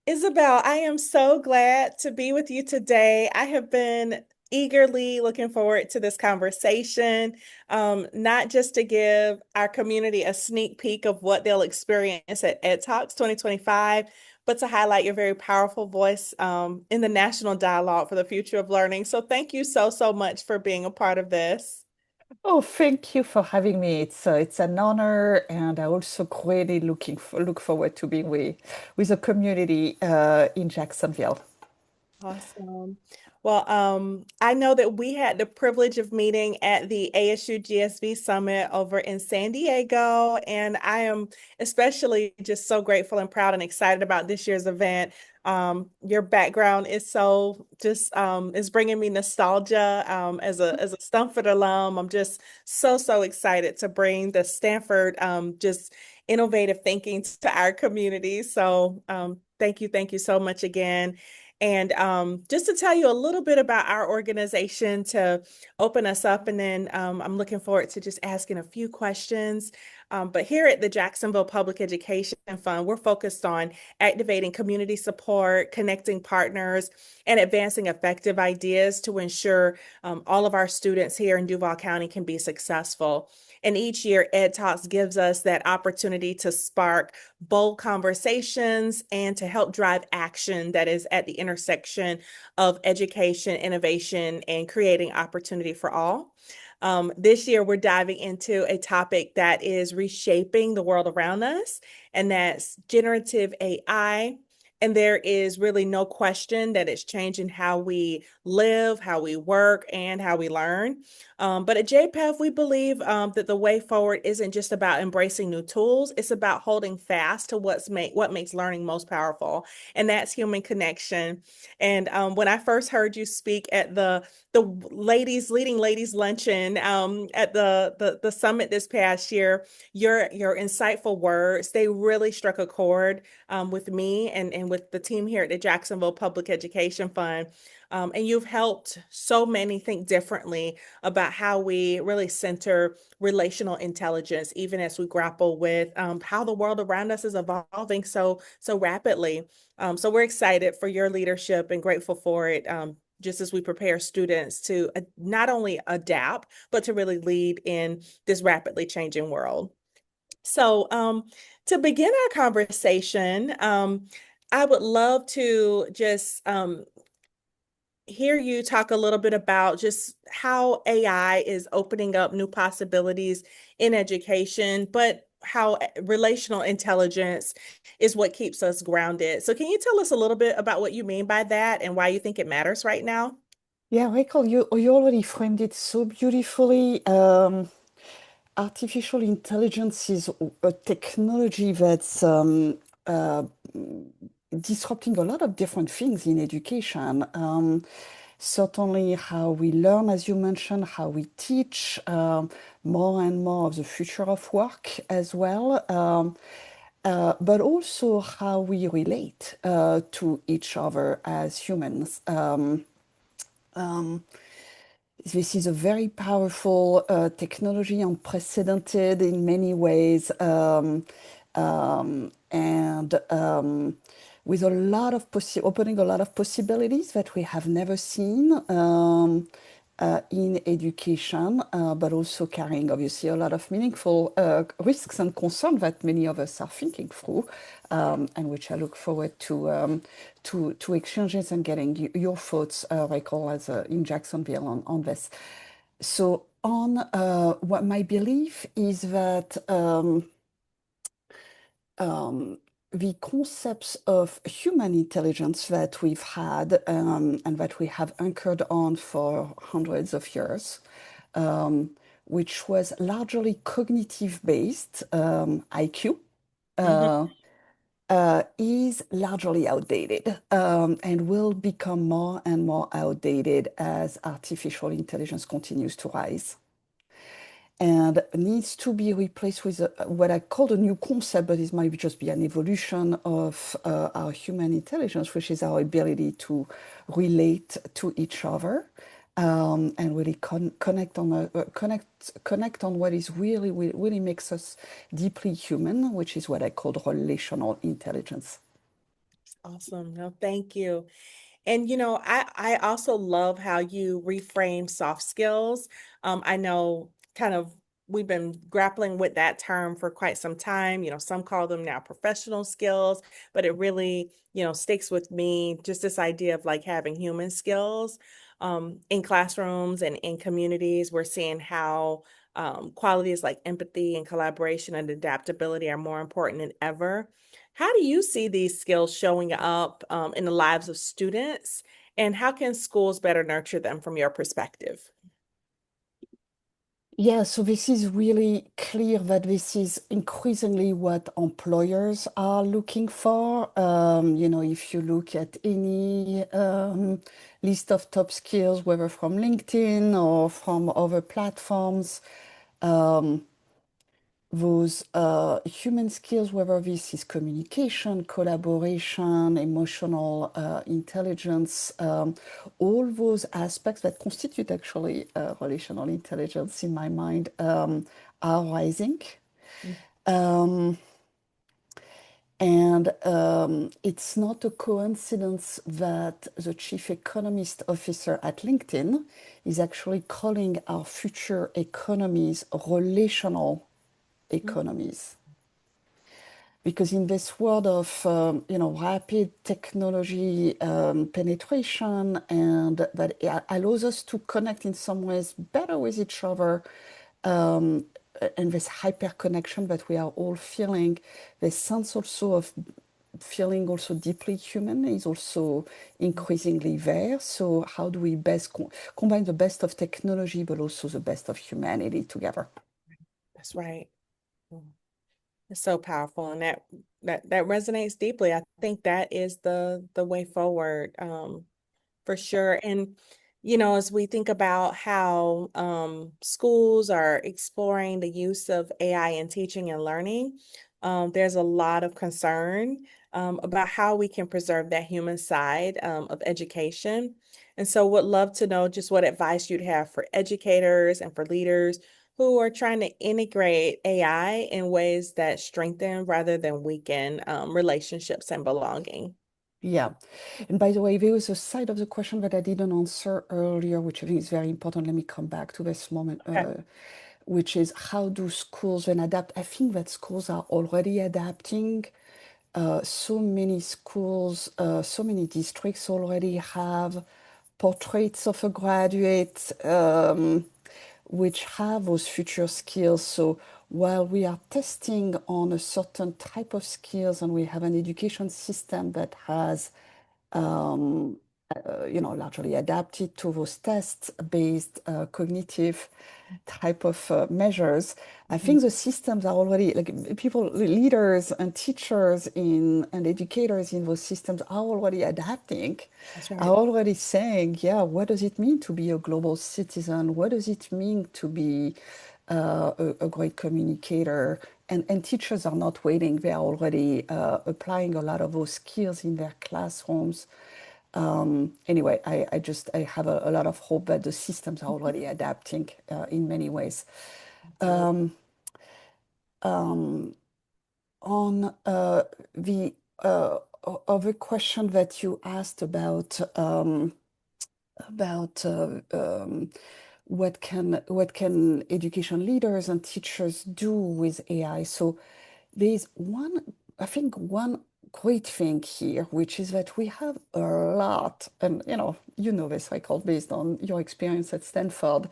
Isabel, I am so glad to be with you today. I have been eagerly looking forward to this conversation, not just to give our community a sneak peek of what they'll experience at EDTalks 2025, but to highlight your very powerful voice in the national dialogue for the future of learning. So thank you so much for being a part of this. Oh, thank you for having me. It's an honor, and I also really look forward to being with the community in Jacksonville. Awesome. Well, I know that we had the privilege of meeting at the ASU GSV Summit over in San Diego, and I am especially just so grateful and proud and excited about this year's event. Your background is so just is bringing me nostalgia. As a Stanford alum, I'm just so excited to bring the Stanford just innovative thinking to our community. So, thank you so much again. And just to tell you a little bit about our organization to open us up, and then I'm looking forward to just asking a few questions. But here at the Jacksonville Public Education Fund, we're focused on activating community support, connecting partners, and advancing effective ideas to ensure all of our students here in Duval County can be successful. And each year, Ed Talks gives us that opportunity to spark bold conversations and to help drive action that is at the intersection of education, innovation, and creating opportunity for all. This year, we're diving into a topic that is reshaping the world around us, and that's generative AI. And there is really no question that it's changing how we live, how we work, and how we learn. But at JPEF, we believe that the way forward isn't just about embracing new tools; it's about holding fast to what makes learning most powerful, and that's human connection. And when I first heard you speak at the leading ladies luncheon at the summit this past year, your insightful words, they really struck a chord with me and with the team here at the Jacksonville Public Education Fund. And you've helped so many think differently about how we really center relational intelligence, even as we grapple with how the world around us is evolving so rapidly. So we're excited for your leadership and grateful for it. Just as we prepare students to not only adapt, but to really lead in this rapidly changing world. So, to begin our conversation, I would love to just hear you talk a little bit about just how AI is opening up new possibilities in education, but how relational intelligence is what keeps us grounded. So, can you tell us a little bit about what you mean by that and why you think it matters right now? Yeah, Rachael, you already framed it so beautifully. Artificial intelligence is a technology that's uh, disrupting a lot of different things in education. Certainly, how we learn, as you mentioned, how we teach, more and more of the future of work as well. But also how we relate to each other as humans. Um, this is a very powerful technology, unprecedented in many ways, and with a lot of opening a lot of possibilities that we have never seen in education, but also carrying obviously a lot of meaningful risks and concerns that many of us are thinking through, and which I look forward to exchanges and getting your thoughts, Michael, as in Jacksonville on this. So on what my belief is that the concepts of human intelligence that we've had and that we have anchored on for hundreds of years, which was largely cognitive based, IQ, Mhm. is largely outdated and will become more and more outdated as artificial intelligence continues to rise and needs to be replaced with what I call a new concept, but it might just be an evolution of our human intelligence, which is our ability to relate to each other and really connect on what is really makes us deeply human, which is what I call relational intelligence. Awesome. No, thank you. And I also love how you reframe soft skills. I know kind of we've been grappling with that term for quite some time. Some call them now professional skills, but it really, sticks with me, just this idea of like having human skills. In classrooms and in communities, we're seeing how qualities like empathy and collaboration and adaptability are more important than ever. How do you see these skills showing up in the lives of students, and how can schools better nurture them from your perspective? Yeah, so this is really clear that this is increasingly what employers are looking for. If you look at any list of top skills, whether from LinkedIn or from other platforms, um, those human skills, whether this is communication, collaboration, emotional intelligence, all those aspects that constitute actually relational intelligence in my mind are rising. Um, and it's not a coincidence that the chief economist officer at LinkedIn is actually calling our future economies relational economies. Because in this world of rapid technology penetration and that allows us to connect in some ways better with each other, um, and this hyper connection that we are all feeling, this sense also of feeling also deeply human is also increasingly there. So how do we best combine the best of technology but also the best of humanity together? That's right. It's so powerful, and that resonates deeply. I think that is the way forward. For sure. And, as we think about how schools are exploring the use of AI in teaching and learning, there's a lot of concern about how we can preserve that human side of education. And so would love to know just what advice you'd have for educators and for leaders who are trying to integrate AI in ways that strengthen rather than weaken relationships and belonging. Yeah. And by the way, there was a side of the question that I didn't answer earlier, which I think is very important. Let me come back to this moment, Okay. which is how do schools then adapt? I think that schools are already adapting. So many schools, so many districts already have portraits of a graduate, which have those future skills. So while we are testing on a certain type of skills and we have an education system that has um, largely adapted to those test-based cognitive type of measures. I Mhm. think the systems are already like people, leaders and teachers and educators in those systems are already adapting, That's are right. already saying, yeah, what does it mean to be a global citizen? What does it mean to be a great communicator? And teachers are not waiting. They are already applying a lot of those skills in their classrooms. Anyway, I have a lot of hope that the systems are already adapting in many ways. Absolutely. Um, on the other question that you asked about what can education leaders and teachers do with AI. So there's I think one great thing here, which is that we have a lot, and you know this, Michael, based on your experience at Stanford.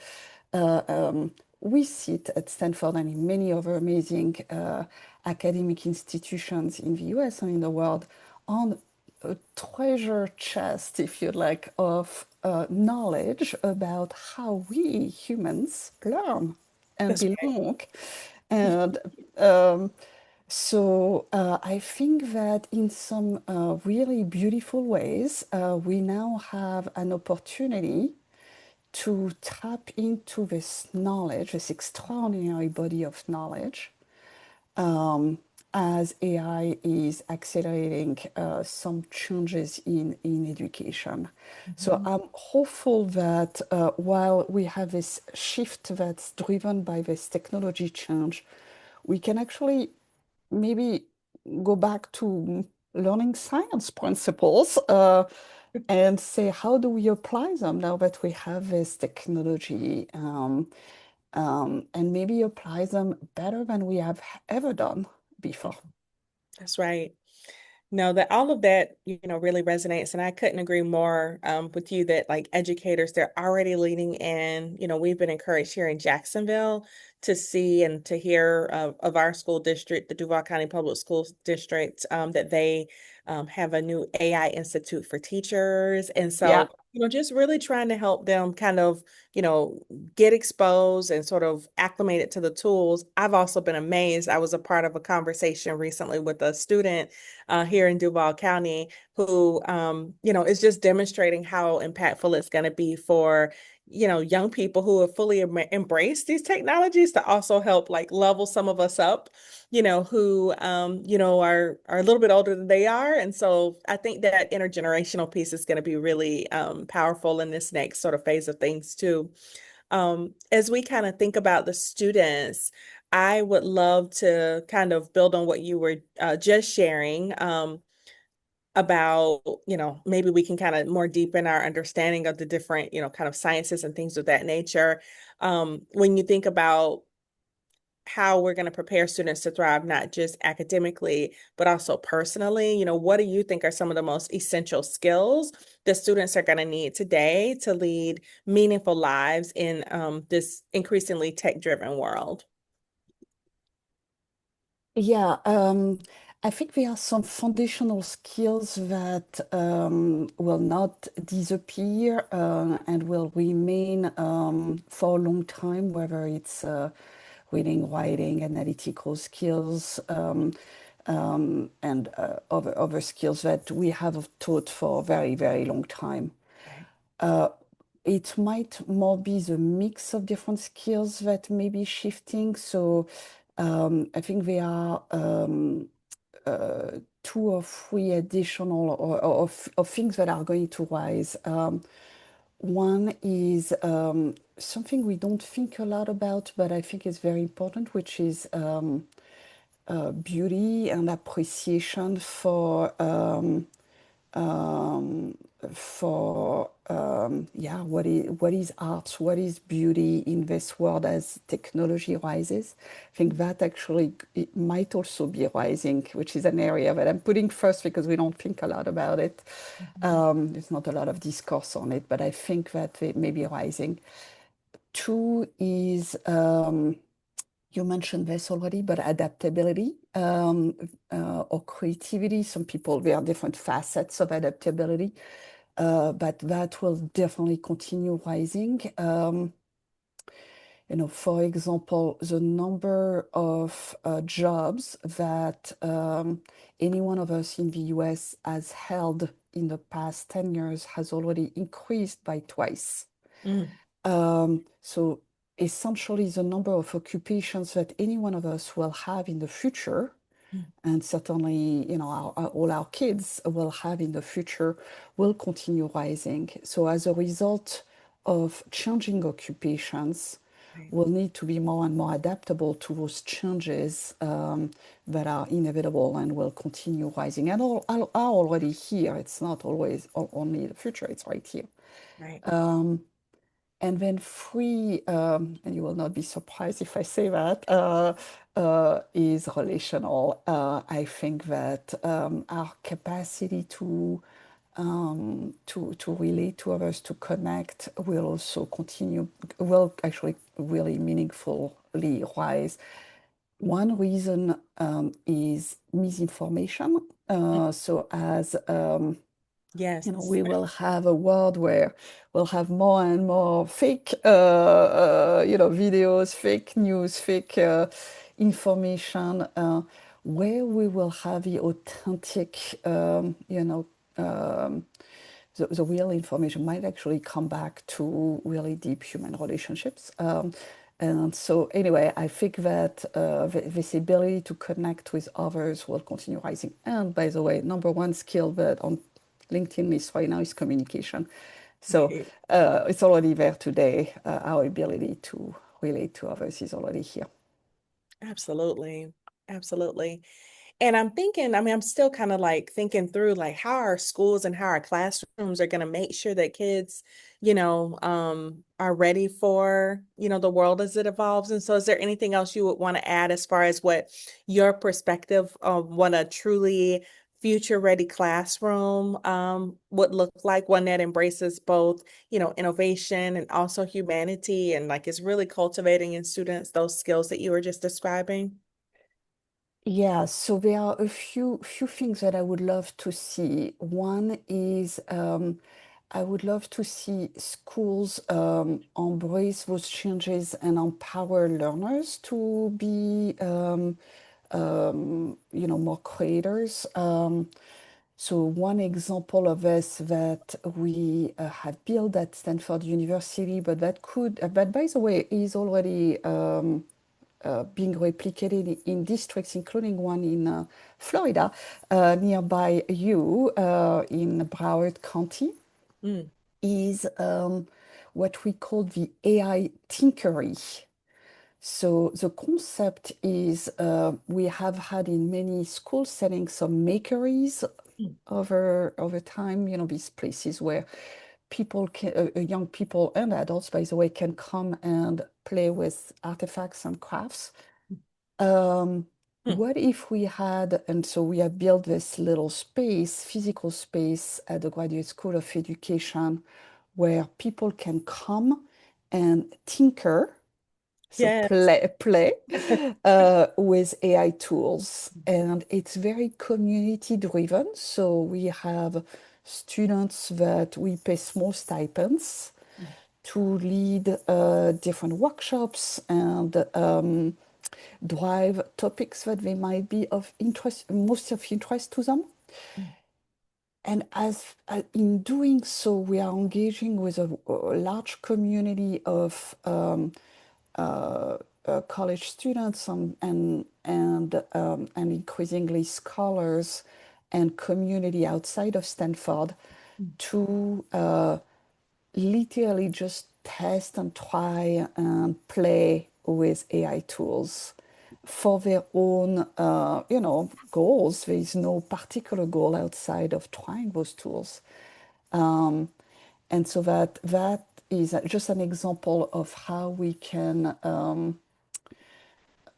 Uh, um, we sit at Stanford and in many other amazing academic institutions in the US and in the world on a treasure chest, if you like, of knowledge about how we humans learn and That's belong. And um, I think that in some really beautiful ways, we now have an opportunity to tap into this knowledge, this extraordinary body of knowledge, um, as AI is accelerating some changes in education. So right. I'm hopeful that while we have this shift that's driven by this technology change, we can actually maybe go back to learning science principles and say, how do we apply them now that we have this technology, and maybe apply them better than we have ever done before. That's right. No, that all of that, really resonates. And I couldn't agree more with you that like educators, they're already leaning in. We've been encouraged here in Jacksonville to see and to hear of our school district, the Duval County Public Schools District, that they have a new AI Institute for teachers. And Yeah. so, just really trying to help them kind of, you know, get exposed and sort of acclimated to the tools. I've also been amazed. I was a part of a conversation recently with a student here in Duval County who, is just demonstrating how impactful it's going to be for, young people who have fully embraced these technologies to also help like level some of us up, who, are a little bit older than they are. And so I think that intergenerational piece is going to be really powerful in this next sort of phase of things too. As we kind of think about the students, I would love to kind of build on what you were just sharing about, maybe we can kind of more deepen our understanding of the different, kind of sciences and things of that nature. When you think about how we're going to prepare students to thrive, not just academically, but also personally, what do you think are some of the most essential skills that students are going to need today to lead meaningful lives in this increasingly tech-driven world? Yeah, I think there are some foundational skills that will not disappear and will remain for a long time, whether it's reading, writing, analytical skills, and other skills that we have taught for a very, very long time. Right. Uh, it might more be the mix of different skills that may be shifting. So I think there are two or three additional or things that are going to rise. One is something we don't think a lot about, but I think is very important, which is beauty and appreciation um, yeah, what is art, what is beauty in this world as technology rises. I think that actually it might also be rising, which is an area that I'm putting first because we don't think a lot about it. Mhm. There's not a lot of discourse on it, but I think that it may be rising. Two is you mentioned this already, but adaptability or creativity. Some people, there are different facets of adaptability, but that will definitely continue rising. For example, the number of jobs that any one of us in the US has held in the past 10 years has already increased by twice. Mm, So essentially, the number of occupations that any one of us will have in the future, mm, and certainly, all our kids will have in the future, will continue rising. So as a result of changing occupations, right, we'll need to be more and more adaptable to those changes that are inevitable and will continue rising and are already here. It's not always only the future, it's right here. right. And then three, and you will not be surprised if I say that, is relational. I think that our capacity to relate to others, to connect, will also continue, will actually really meaningfully rise. One reason is misinformation. Mm, So as yes. we will have a world where we'll have more and more fake, videos, fake news, fake information, where we will have the authentic, um, the real information might actually come back to really deep human relationships. And so, anyway, I think that this ability to connect with others will continue rising. And by the way, number one skill that on LinkedIn list right now is communication. So Right. it's already there today. Our ability to relate to others is already here. Absolutely. Absolutely. And I'm thinking, I mean, I'm still kind of like thinking through like how our schools and how our classrooms are going to make sure that kids, are ready for, the world as it evolves. And so is there anything else you would want to add as far as what your perspective of what a truly future ready classroom would look like, one that embraces both, innovation and also humanity and like is really cultivating in students those skills that you were just describing? Yeah, so there are a few things that I would love to see. One is I would love to see schools embrace those changes and empower learners to be more creators. So one example of this that we have built at Stanford University, but by the way, is already being replicated in districts, including one in Florida, nearby you, in Broward County, Mm, is what we call the AI Tinkery. So the concept is we have had in many school settings some makeries mm, over time, these places where people can, young people and adults, by the way, can come and play with artifacts and crafts. Um, mm, what if we had, and so we have built this little space, physical space at the Graduate School of Education where people can come and tinker, so yes. play with AI tools. And it's very community driven. So we have students that we pay small stipends to lead different workshops and drive topics that they might be of interest, most of interest to them. And as in doing so, we are engaging with a large community of college students and increasingly scholars and community outside of Stanford to literally just test and try and play with AI tools for their own, goals. There is no particular goal outside of trying those tools. Um, and so that is just an example of how we can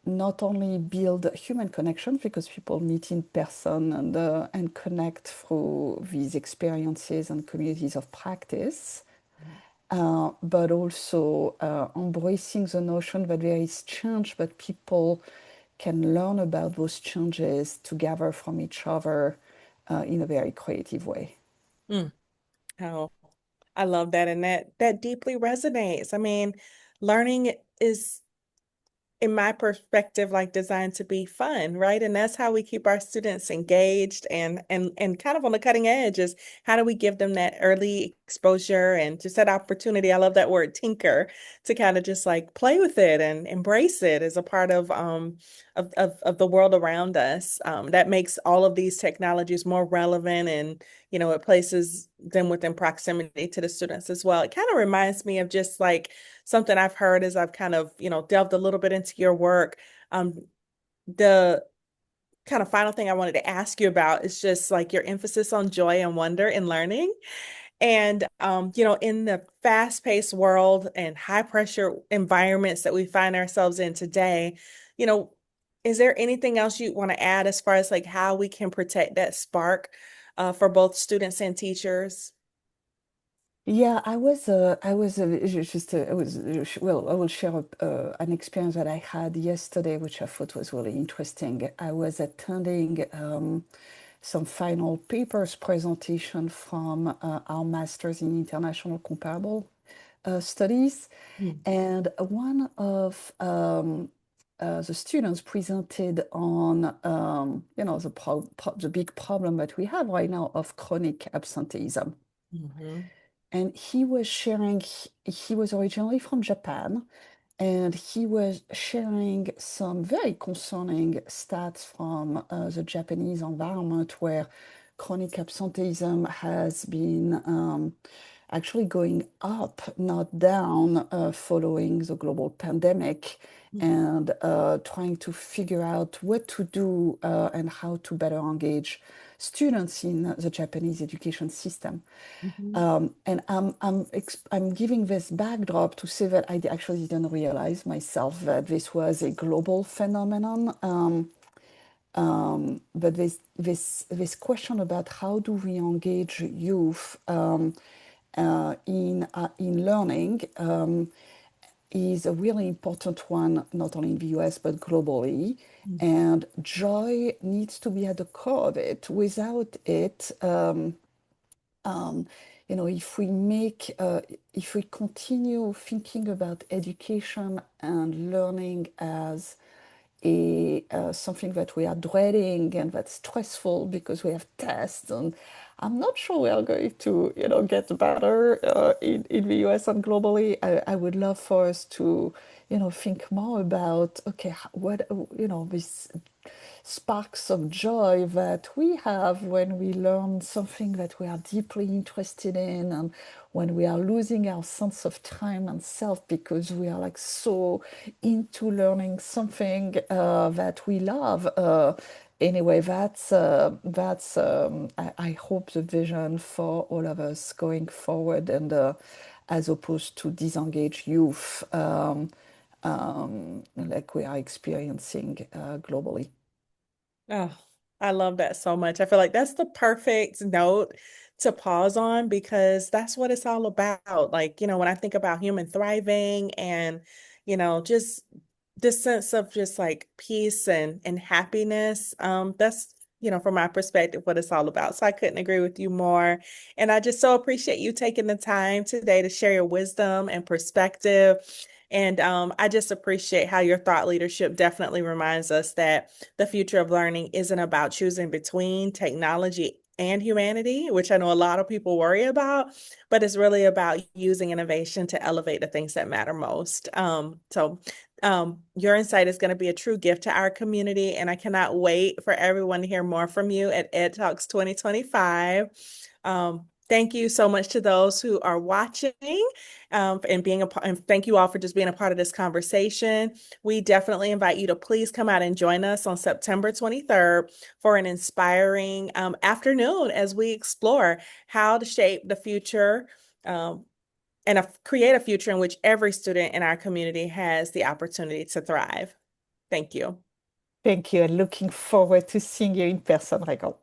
not only build human connections because people meet in person and connect through these experiences and communities of practice, but also embracing the notion that there is change, but people can learn about those changes together from each other in a very creative way. Mm. Oh, I love that. And that deeply resonates. I mean, learning is in my perspective, like designed to be fun, right? And that's how we keep our students engaged and kind of on the cutting edge is how do we give them that early exposure and just that opportunity. I love that word tinker to kind of just like play with it and embrace it as a part of the world around us. That makes all of these technologies more relevant and it places them within proximity to the students as well. It kind of reminds me of just like something I've heard as I've kind of, delved a little bit into your work. The kind of final thing I wanted to ask you about is just like your emphasis on joy and wonder in learning. And, in the fast-paced world and high-pressure environments that we find ourselves in today, you know, is there anything else you want to add as far as like how we can protect that spark for both students and teachers? Yeah, I was just, I was, well, I will share an experience that I had yesterday, which I thought was really interesting. I was attending some final papers presentation from our Masters in International Comparable Studies. Mm, And one of the students presented on, the big problem that we have right now of chronic absenteeism. mhm, And he was sharing, he was originally from Japan, and he was sharing some very concerning stats from the Japanese environment where chronic absenteeism has been actually going up, not down, following the global pandemic, and trying to figure out what to do and how to better engage students in the Japanese education system. Mhm. And I'm giving this backdrop to say that I actually didn't realize myself that this was a global phenomenon. But this question about how do we engage youth in learning is a really important one, not only in the US but globally. And joy needs to be at the core of it. Without it, um, if we continue thinking about education and learning as something that we are dreading and that's stressful because we have tests, and I'm not sure we are going to, get better in the US and globally. I would love for us to, think more about, okay, what, this sparks of joy that we have when we learn something that we are deeply interested in, and when we are losing our sense of time and self because we are like so into learning something that we love. Anyway, I hope the vision for all of us going forward, and as opposed to disengage youth like we are experiencing globally. Oh, I love that so much. I feel like that's the perfect note to pause on because that's what it's all about. Like, when I think about human thriving and, just this sense of just like peace and happiness, that's, from my perspective, what it's all about. So I couldn't agree with you more. And I just so appreciate you taking the time today to share your wisdom and perspective. And I just appreciate how your thought leadership definitely reminds us that the future of learning isn't about choosing between technology and humanity, which I know a lot of people worry about, but it's really about using innovation to elevate the things that matter most. Your insight is going to be a true gift to our community, and I cannot wait for everyone to hear more from you at EdTalks 2025. Thank you so much to those who are watching, and and thank you all for just being a part of this conversation. We definitely invite you to please come out and join us on September 23rd for an inspiring afternoon as we explore how to shape the future and create a future in which every student in our community has the opportunity to thrive. Thank you. Thank you, and looking forward to seeing you in person, Rachael.